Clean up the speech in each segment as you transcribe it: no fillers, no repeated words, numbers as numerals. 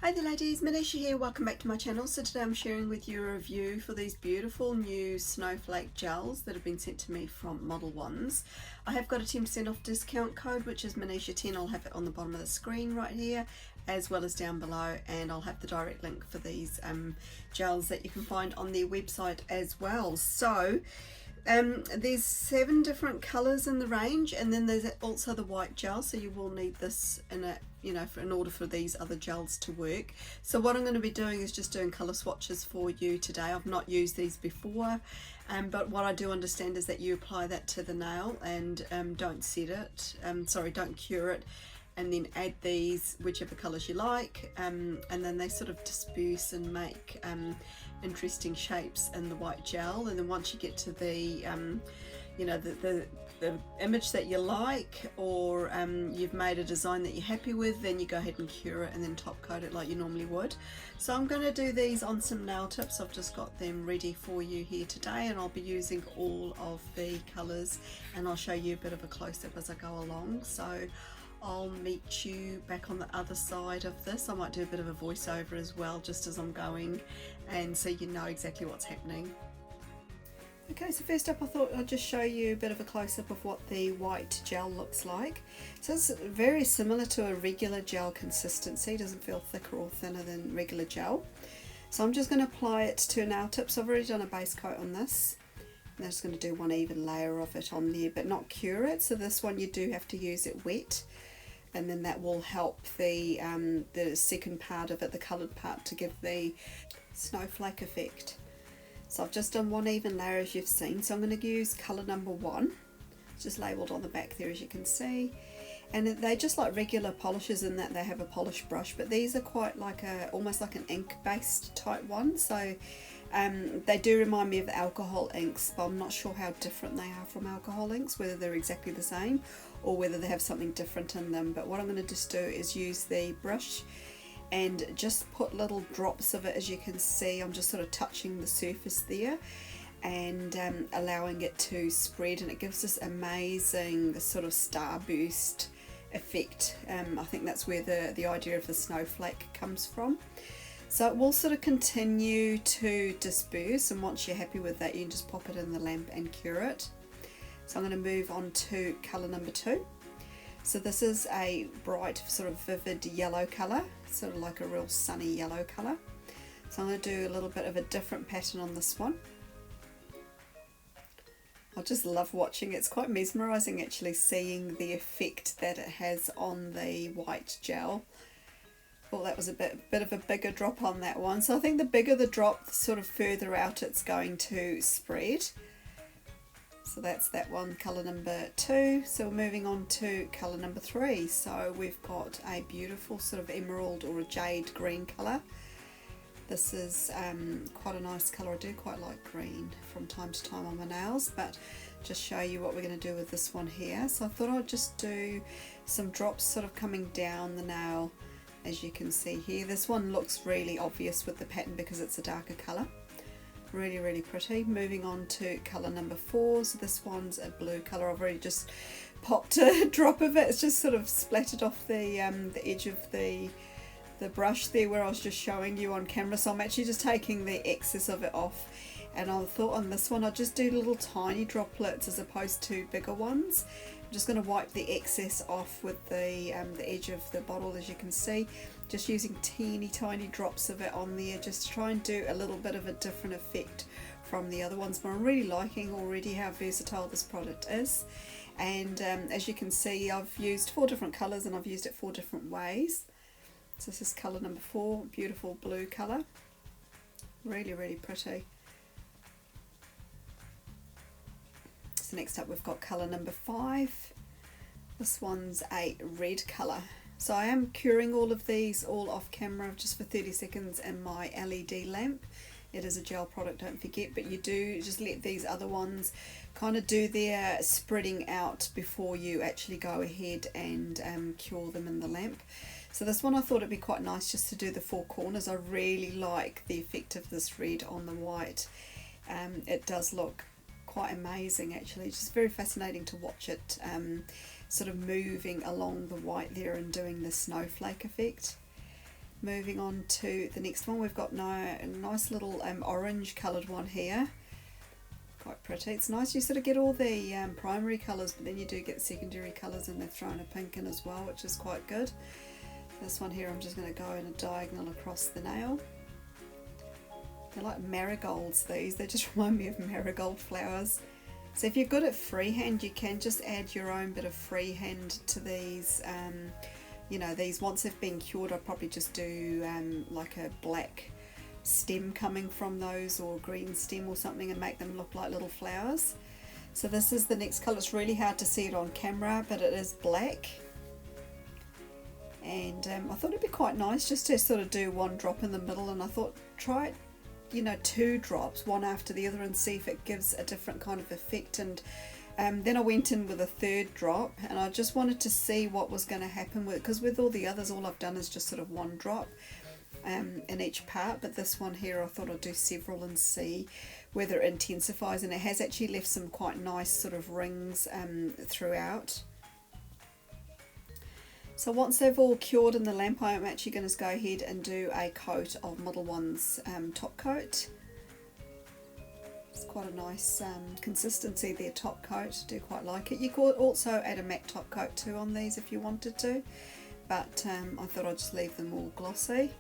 Hi there ladies, Manisha here, welcome back to my channel. So today I'm sharing with you a review for these beautiful new snowflake gels that have been sent to me from Modelones. I have got a 10% off discount code which is Manisha10. I'll have it on the bottom of the screen right here as well as down below, and I'll have the direct link for these gels that you can find on their website as well. So there's 7 different colours in the range, and then there's also the white gel, so you will need this in a in order for these other gels to work. So what I'm going to be doing is just doing colour swatches for you today. I've not used these before, but what I do understand is that you apply that to the nail and don't set it, don't cure it, and then add these whichever colours you like, and then they sort of disperse and make interesting shapes in the white gel. And then once you get to the the image that you like, or you've made a design that you're happy with, then you go ahead and cure it and then top coat it like you normally would. So I'm going to do these on some nail tips. I've just got them ready for you here today, and I'll be using all of the colours, and I'll show you a bit of a close-up as I go along. So I'll meet you back on the other side of this. I might do a bit of a voiceover as well just as I'm going, and so you know exactly what's happening. Okay, so first up I thought I'd just show you a bit of a close-up of what the white gel looks like. So it's very similar to a regular gel consistency, doesn't feel thicker or thinner than regular gel. So I'm just going to apply it to nail tips. I've already done a base coat on this. I'm just going to do one even layer of it on there, but not cure it. So this one you do have to use it wet, and then that will help the second part of it, the coloured part, to give the snowflake effect. So I've just done one even layer as you've seen. So I'm going to use colour number 1. It's just labelled on the back there as you can see. And they're just like regular polishes in that they have a polish brush, but these are quite like almost like an ink based type one. So they do remind me of alcohol inks, but I'm not sure how different they are from alcohol inks, whether they're exactly the same or whether they have something different in them. But what I'm going to just do is use the brush and just put little drops of it. As you can see, I'm just sort of touching the surface there and allowing it to spread, and it gives this amazing sort of starburst effect. I think that's where the idea of the snowflake comes from. So it will sort of continue to disperse, and once you're happy with that you can just pop it in the lamp and cure it. So I'm going to move on to colour number 2. So this is a bright sort of vivid yellow colour, sort of like a real sunny yellow colour. So I'm going to do a little bit of a different pattern on this one. I just love watching it. It's quite mesmerising actually, seeing the effect that it has on the white gel. Thought that was a bit of a bigger drop on that one. So I think the bigger the drop, the sort of further out it's going to spread. So that's that one, colour number 2. So we're moving on to colour number 3. So we've got a beautiful sort of emerald or a jade green colour. This is quite a nice colour. I do quite like green from time to time on my nails, but just show you what we're going to do with this one here. So I thought I'd just do some drops sort of coming down the nail, as you can see here. This one looks really obvious with the pattern because it's a darker colour. Really, really pretty. Moving on to colour number 4. So this one's a blue colour. I've already just popped a drop of it. It's just sort of splattered off the edge of the brush there where I was just showing you on camera. So I'm actually just taking the excess of it off. And I thought on this one I'd just do little tiny droplets as opposed to bigger ones. I'm just going to wipe the excess off with the edge of the bottle, as you can see. Just using teeny tiny drops of it on there, just to try and do a little bit of a different effect from the other ones. But I'm really liking already how versatile this product is. And as you can see, I've used 4 different colours and I've used it 4 different ways. So this is colour number 4, beautiful blue colour. Really, really pretty. So next up we've got colour number 5. This one's a red colour. So I am curing all of these all off camera just for 30 seconds in my LED lamp. It is a gel product, don't forget, but you do just let these other ones kind of do their spreading out before you actually go ahead and cure them in the lamp. So this one I thought it'd be quite nice just to do the 4 corners. I really like the effect of this red on the white. It does look quite amazing actually. It's just very fascinating to watch it sort of moving along the white there and doing the snowflake effect. Moving on to the next one, we've got a nice little orange coloured one here. Quite pretty. It's nice you sort of get all the primary colours, but then you do get secondary colours, and they've thrown a pink in as well, which is quite good. This one here, I'm just going to go in a diagonal across the nail. They're like marigolds, these. They just remind me of marigold flowers. So if you're good at freehand, you can just add your own bit of freehand to these. You know, these, once they've been cured, I'll probably just do like a black stem coming from those, or green stem or something, and make them look like little flowers. So this is the next colour. It's really hard to see it on camera, but it is black. And I thought it'd be quite nice just to sort of do one drop in the middle, and I thought try it, you know, 2 drops, one after the other, and see if it gives a different kind of effect. And then I went in with a 3rd drop, and I just wanted to see what was going to happen with it, because with all the others, all I've done is just sort of 1 drop in each part, but this one here I thought I'd do several and see whether it intensifies, and it has actually left some quite nice sort of rings throughout. So once they've all cured in the lamp, I'm actually going to go ahead and do a coat of Modelones top coat. It's quite a nice consistency there, top coat. I do quite like it. You could also add a matte top coat too on these if you wanted to, but I thought I'd just leave them all glossy.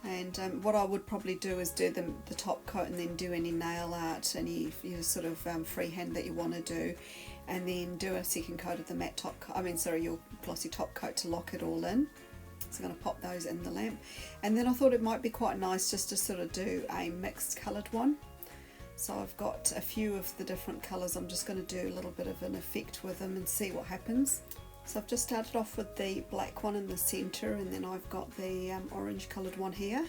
And what I would probably do is do the top coat, and then do any nail art, any sort of freehand that you want to do, and then do a second coat of the matte top coat, your glossy top coat to lock it all in. So I'm going to pop those in the lamp. And then I thought it might be quite nice just to sort of do a mixed coloured one. So I've got a few of the different colours. I'm just going to do a little bit of an effect with them and see what happens. So I've just started off with the black one in the centre, and then I've got the orange coloured one here.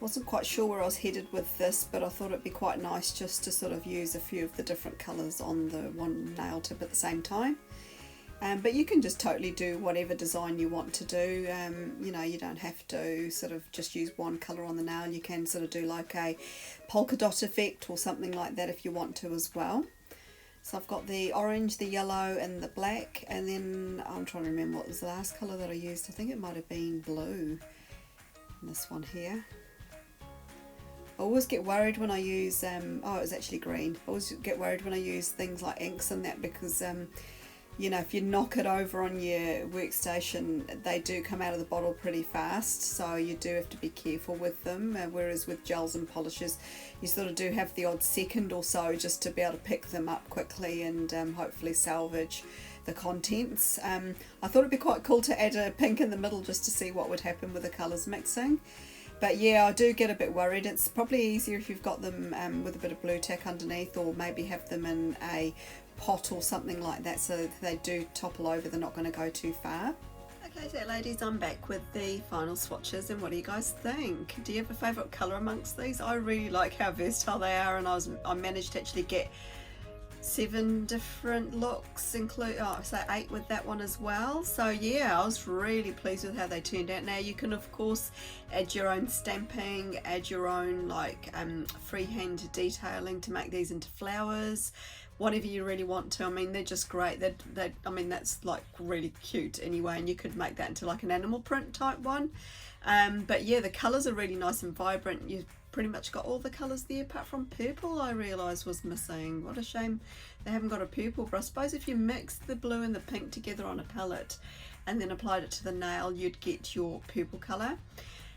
Wasn't quite sure where I was headed with this, but I thought it'd be quite nice just to sort of use a few of the different colours on the one nail tip at the same time. But you can just totally do whatever design you want to do. You know, you don't have to sort of just use one colour on the nail. You can sort of do like a polka dot effect or something like that if you want to as well. So I've got the orange, the yellow and the black, and then I'm trying to remember what was the last colour that I used. I think it might have been blue in this one here. I always get worried when I use, oh, it was actually green. I always get worried when I use things like inks and that, because you know, if you knock it over on your workstation, they do come out of the bottle pretty fast, so you do have to be careful with them, whereas with gels and polishes you sort of do have the odd second or so just to be able to pick them up quickly and hopefully salvage the contents. I thought it'd be quite cool to add a pink in the middle just to see what would happen with the colours mixing. But yeah, I do get a bit worried. It's probably easier if you've got them with a bit of blue tack underneath, or maybe have them in a pot or something like that, so that they do topple over, they're not going to go too far. Okay, so ladies, I'm back with the final swatches, and what do you guys think? Do you have a favourite colour amongst these? I really like how versatile they are, and I managed to actually get 7 different looks, include so 8 with that one as well. So yeah, I was really pleased with how they turned out. Now you can of course add your own stamping, add your own like freehand detailing to make these into flowers, whatever you really want to. I mean, they're just great. I mean, that's like really cute anyway, and you could make that into like an animal print type one. But yeah, the colours are really nice and vibrant. You've pretty much got all the colours there apart from purple, I realised was missing. What a shame they haven't got a purple, but I suppose if you mix the blue and the pink together on a palette and then applied it to the nail, you'd get your purple colour.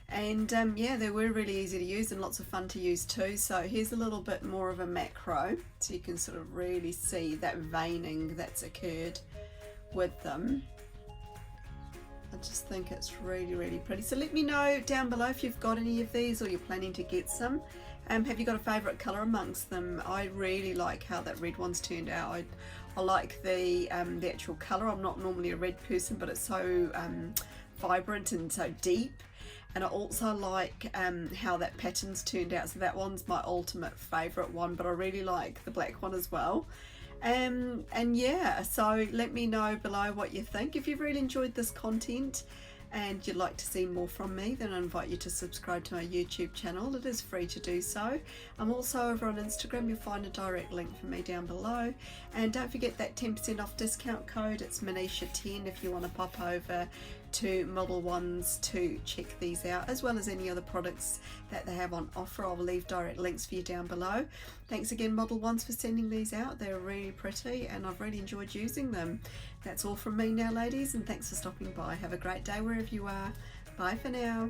And yeah, they were really easy to use and lots of fun to use too. So here's a little bit more of a macro, so you can sort of really see that veining that's occurred with them. I just think it's really, really pretty. So let me know down below if you've got any of these or you're planning to get some. Have you got a favourite colour amongst them? I really like how that red one's turned out. I like the actual colour. I'm not normally a red person, but it's so vibrant and so deep. And I also like how that pattern's turned out. So that one's my ultimate favourite one, but I really like the black one as well. And yeah, so let me know below what you think. If you've really enjoyed this content and you'd like to see more from me, then I invite you to subscribe to my YouTube channel. It is free to do so. I'm also over on Instagram. You'll find a direct link for me down below. And don't forget that 10% off discount code. It's Manisha10 if you want to pop over to Modelones to check these out, as well as any other products that they have on offer. I'll leave direct links for you down below. Thanks again, Modelones, for sending these out. They're really pretty and I've really enjoyed using them. That's all from me now, ladies, and thanks for stopping by. Have a great day wherever you are. Bye for now.